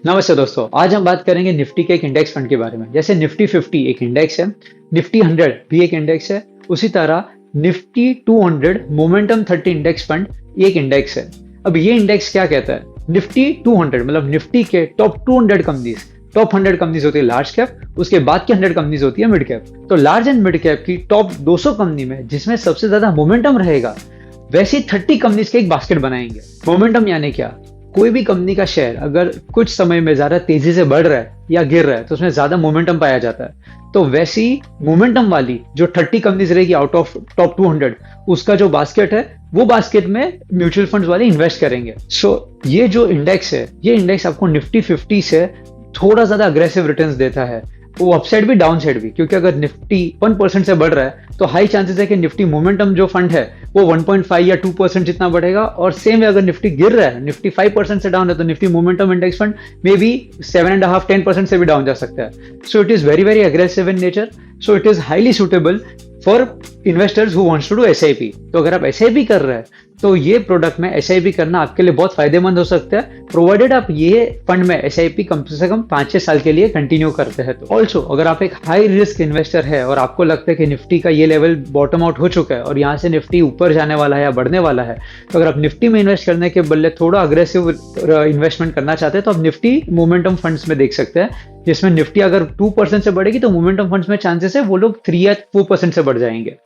नमस्ते दोस्तों, आज हम बात करेंगे निफ्टी के एक इंडेक्स फंड के बारे में। जैसे निफ्टी 50 एक इंडेक्स है, निफ्टी 100 भी एक इंडेक्स है, उसी तरह निफ्टी 200 मोमेंटम 30 इंडेक्स फंड ये एक इंडेक्स है। अब ये इंडेक्स क्या कहता है? निफ्टी 200 मतलब निफ्टी के टॉप 200 कंपनीज, टॉप 100 कंपनीज होती है लार्ज कैप, उसके बाद की 100 कंपनीज होती है मिड कैप। तो लार्ज एंड मिड कैप की टॉप 200 कंपनी में जिसमें सबसे ज्यादा मोमेंटम रहेगा, वैसी 30 कंपनीज के एक बास्केट बनाएंगे। मोमेंटम यानी क्या? कोई भी कंपनी का शेयर अगर कुछ समय में ज्यादा तेजी से बढ़ रहा है या गिर रहा है तो उसमें ज्यादा मोमेंटम पाया जाता है। तो वैसी मोमेंटम वाली जो 30 कंपनीज रहेगी आउट ऑफ टॉप 200, उसका जो बास्केट है वो बास्केट में म्यूचुअल फंड्स वाले इन्वेस्ट करेंगे। ये जो इंडेक्स है, ये इंडेक्स आपको निफ्टी 50 से थोड़ा ज्यादा अग्रेसिव रिटर्न्स देता है, वो अपसाइड भी डाउन साइड भी, क्योंकि अगर निफ्टी 1% से बढ़ रहा है तो हाई चांसेस है कि निफ्टी मोमेंटम जो फंड है वो 1.5 या 2% जितना बढ़ेगा। और सेम अगर निफ्टी गिर रहा है, निफ्टी 5% से डाउन है, तो Nifty momentum index fund may be 7.5-10% से भी डाउन जा सकता है। So it is very very aggressive in nature. So it is highly suitable for investors who wants to do SIP. तो अगर आप एसआईपी कर रहे हैं तो ये प्रोडक्ट में एसआईपी करना आपके लिए बहुत फायदेमंद हो सकता है, प्रोवाइडेड आप ये फंड में एसआईपी कम से कम 5-6 साल के लिए कंटिन्यू करते हैं। तो ऑल्सो अगर आप एक हाई रिस्क इन्वेस्टर है और आपको लगता है कि निफ्टी का ये लेवल बॉटम आउट हो चुका है और यहाँ से निफ्टी ऊपर जाने वाला है या बढ़ने वाला है, तो अगर आप निफ्टी में इन्वेस्ट करने के बदले थोड़ा अग्रेसिव इन्वेस्टमेंट करना चाहते हैं तो आप निफ्टी मोमेंटम फंड्स में देख सकते हैं, जिसमें निफ्टी अगर 2% से बढ़ेगी तो मोमेंटम फंड्स में चांसेस है वो लोग 3 या 4% से बढ़ जाएंगे।